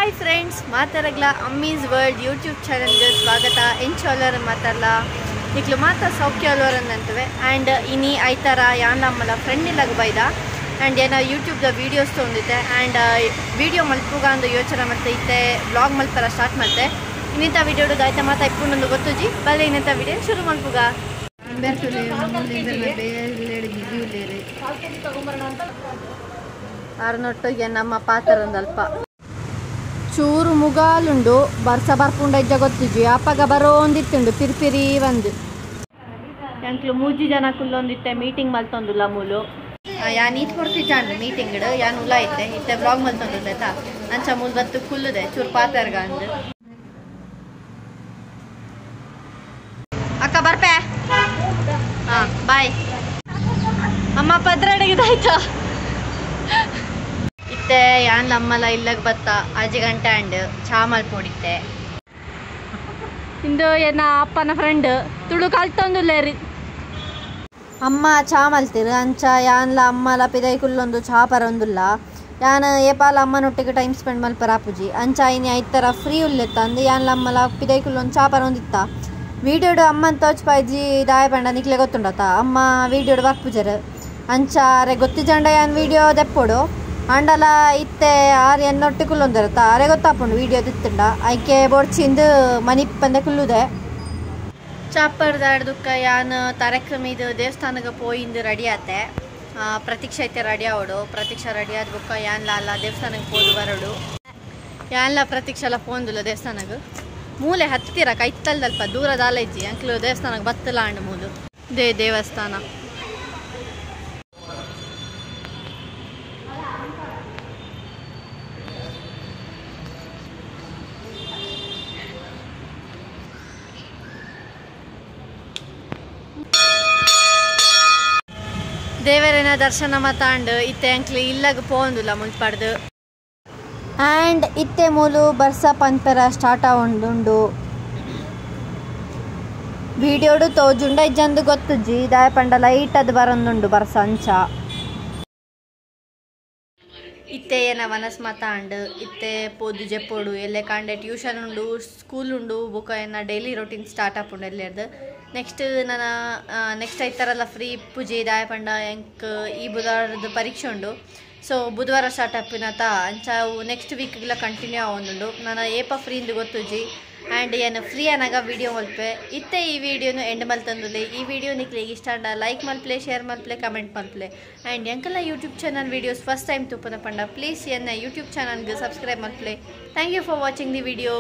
Hi friends, ಮಾತಾಡಗ್ಲ Ammi's world YouTube ಚಾನಲ್ಗೆ ಸ್ವಾಗತ. ಎಂಚೋಲರ್ ಮಾತಾಡಲ ಇಕ್ಲು ಮಾತಾ ಸೌಖ್ಯ ಅಲ್ವರಂತವೆ. ಆ್ಯಂಡ್ ಇನಿ ಐತರ ಯಾನ್ ನಮ್ಮಲ್ಲ ಫ್ರೆಂಡ್ ಇಲ್ಲಾಗ ಬೈದ ಆ್ಯಂಡ್ ಏನೋ ಯೂಟ್ಯೂಬ್ದ ವೀಡಿಯೋಸ್ ತೊಂದಿತ್ತೆ ಆ್ಯಂಡ್ ವೀಡಿಯೋ ಮಲ್ಪುಗ ಅಂದು ಯೋಚನೆ ಮಾಡ್ತಾ ಇತ್ತೆ, ಬ್ಲಾಗ್ ಮಲ್ಪರ ಸ್ಟಾರ್ಟ್ ಮಾಡ್ತೆ. ಇನ್ನಿಂಥ ವೀಡಿಯೋಡು ಗಾಯ್ತ ಮಾತಾ ಇಪ್ಪುಂಡು ಗೊತ್ತುಜಿ ಬಲ್ಲೆ ಇನ್ನಿಂಥ ವೀಡಿಯೋ ಶುರು ಮಲ್ಪುಗ. ಅರ್ನೊಟ್ಟಿಗೆ ನಮ್ಮ ಪಾತರೊಂದಲ್ಪ ಚೂರು ಮುಗಾಲುಂಡು ಬರ್ಸ ಬರ್ಪುಂಡ ಇಜ್ಜ ಗೊತ್ತಿಜ್ಜಿ ಅಪ್ಪಗ ಬರೋಂದಿತ್ತುಂಡು ಪಿರಿಪಿರಿ ಒಂದು ಎಂಕ್ಲು 3 ಜನ ಕುಲ್ಲೊಂದಿತ್ತೆ ಮೀಟಿಂಗ್ ಮಲ್ತೊಂದುಲ್ಲ ಮೂಲು ಯಾನ್ ಈತ್ ಕೊಡ್ತಿಜ್ಜಾಂಡು ಮೀಟಿಂಗ್ ಯಾನ್ ಉಲ ಐತೆ ಇತ್ತೆ ಬ್ಲಾಗ್ ಮಲ್ತೊಂದುಲ್ಲೆತಾ ಅಂಚ ಮೂಲ್ ಬತ್ತು ಕುಲ್ಲುದೆ ಚೂರು ಪಾತರ್ಗ ಅಂದು ಅಕ್ಕ ಬರ್ಪೆ. ಹಾಂ ಬಾಯ್ ಅಮ್ಮ ಪದ್ರಡಿಗಿದಾಯ್ತಾ ಇತ್ತೆ ಯಾನ್ ನಮ್ಮಲ್ಲ ಇಲ್ಲಗ್ ಬತ್ತ ಅಜ್ಜಿ ಗಂಟೆ ಅಂಡ್ ಚಾ ಮಲ್ಪೊಡಿತ್ತೆ ಇಂದು ಏನ ಅಪ್ಪನ ಫ್ರೆಂಡ್ ತುಳು ಕಲ್ತೊಂದುಲ್ಲೇರಿ ಅಮ್ಮ ಚಾ ಮಲ್ತಿರು ಅಂಚ ಯಾನ್ಲ ಅಮ್ಮಲ ಪಿದೈ ಕುಲ್ಲೊಂದು ಚಾ ಪರೊಂದುಲ್ಲ ಯಾನ್ ಏಪಾಲ ಅಮ್ಮನೊಟ್ಟಿಗೆ ಟೈಮ್ ಸ್ಪೆಂಡ್ ಮಲ್ಪರ ಆಪುಜಿ ಅಂಚ ಇನಿ ಐತರ ಫ್ರೀ ಉಲ್ಲೆತ್ತ ಅಂದು ಯಾನ್ಲ ಅಮ್ಮಲ ಪಿದೈ ಕುಲ್ಲೊಂದು ಚಾ ಪರೊಂದಿತ್ತ ವೀಡಿಯೋಡು ಅಮ್ಮನ ತೋಚ್ಪಾಯ್ಜಿ ದಾಯ ಪಂಡ ನಿಕ್ಲೆ ಗೊತ್ತುಂಡತ ಅಮ್ಮ ವೀಡಿಯೋಡು ಬರ್ಪುಜರು ಅಂಚ ಅರೆ ಗೊತ್ತಿಜಂಡ ಯಾನ್ ವೀಡಿಯೋ ದೆಪ್ಪೊಡು ಅಂಡಲ ಇತ್ತೆ ಆರು ಎನ್ನೊಟ್ಟು ಕುಲ್ಲೊಂದಿರತ್ತ ಅರೆ ಗೊತ್ತಾಪುಂಡು ವೀಡಿಯೋ ದಿತ್ತುಂಡ ಐಕೆ ಬೋಡ್ಚಿಂದು ಮನಿಪ್ಪಂದೆ ಕುಲ್ಲುದೆ ಚಾಪರ್ದಾಡ್ದುಕ್ಕ ಯಾನ್ ಕಾರ್ಯಕ್ರಮದ ದೇವಸ್ಥಾನಕ್ಕೆ ಪೋಯಿಂದು ರೆಡಿ ಆತೆ. ಪ್ರತೀಕ್ಷಾ ಐತೆ ರೆಡಿ ಆವಡು ಪ್ರತೀಕ್ಷಾ ರೆಡಿ ಆದ ಬುಕ್ಕ ಯಾನ್ಲ ಅಲ್ಲ ದೇವಸ್ಥಾನಕ್ಕೆ ಹೋದು ಬರೋಡು ಯಾನ್ಲ ಪ್ರತೀಕ್ಷಾ ಎಲ್ಲ ಪೋಂದಿಲ್ಲ ದೇವಸ್ಥಾನಕ್ಕೆ ಮೂಲೆ ಹತ್ತಿರ ಕೈತಲ್ದಲ್ಪ ದೂರದ ಆಲೈಜಿ ಅಂಕ್ಲು ದೇವಸ್ಥಾನಕ್ಕೆ ಬತ್ತಲ್ಲ ಅಂಡು ಮೂಲು ದೇವಸ್ಥಾನ ದೇವರನ ದರ್ಶನ ಮಾತಾಂಡು ಇತ್ತೆ ಅಂಕ್ಲಿ ಇಲ್ಲಗ ಪೋಂದುಲ್ಲ ಮುಲ್ಪಡ್ದು ಆ್ಯಂಡ್ ಇತ್ತೆ ಮೂಲು ಬರ್ಸ ಪಂಪೆರ ಸ್ಟಾರ್ಟ್ ಆವೊಂದುಂಡು ವೀಡಿಯೋಡು ತೋಜುಂಡ ಇಜ್ಜಂದು ಗೊತ್ತುಜ್ಜಿ ದಾಯ ಪಂಡ ಲೈಟ್ ಅದು ಬರೊಂದುಂಡು ಬರ್ಸ ಅಂಚ ಇತ್ತೆ ಏನ ಮನಸ್ ಮಾತಾಂಡು ಇತ್ತೆ ಪೋದು ಜೆಪ್ಪೋಡು ಎಲ್ಲೆ ಕಾಂಡೆ ಟ್ಯೂಷನ್ ಉಂಡು ಸ್ಕೂಲ್ ಉಂಡು ಬುಕ್ಕ ಏನ ಡೈಲಿ ರೊಟೀನ್ ಸ್ಟಾರ್ಟ್ ಆಪುಂಡು ಎಲ್ಲೇರ್ದು ನೆಕ್ಸ್ಟ್ ನನ್ನ ನೆಕ್ಸ್ಟ್ ಐತಾರಲ್ಲ ಫ್ರೀ ಪೂಜೆ ದಾಯ ಪಂಡ ಎಂಕ್ ಈ ಬುಧವಾರದ ಪರೀಕ್ಷೆ ಉಂಡು ಸೊ ಬುಧವಾರ ಸ್ಟಾರ್ಟ್ ಆಪಿನತ ಅಂಚ ನೆಕ್ಸ್ಟ್ ವೀಕ್ಗೆಲ್ಲ ಕಂಟಿನ್ಯೂ ಆವೊಂದುಂಡು ನಾನು ಏಪ ಫ್ರೀ ಇಂದು ಗೊತ್ತುಜಿ ಆ್ಯಂಡ್ ಏನು ಫ್ರೀ ಅನ್ನಾಗ ವೀಡಿಯೋ ಮಲ್ಪೆ ಇತ್ತೆ ಈ ವಿಡಿಯೋನು ಎಂಡ್ ಮಲ್ತಂದುಲ್ಲೆ ಈ ವಿಡಿಯೋ ನಿಕ್ಲಿಗೆ ಇಷ್ಟ ಅಂಡ ಲೈಕ್ ಮಲ್ಪ್ಲೆ ಶೇರ್ ಮಲ್ಪ್ಲೆ ಕಮೆಂಟ್ ಮಲ್ಪ್ಲೆ ಆ್ಯಂಡ್ ಎಂಕಲ್ಲ YouTube channel videos first time ತುಪ್ಪನ ಪಂಡ ಪ್ಲೀಸ್ ಎನ್ನ ಯೂಟ್ಯೂಬ್ ಚಾನಲ್ಗೆ ಸಬ್ಸ್ಕ್ರೈಬ್ ಮಲ್ಪ್ಲೆ. Thank you for watching the video.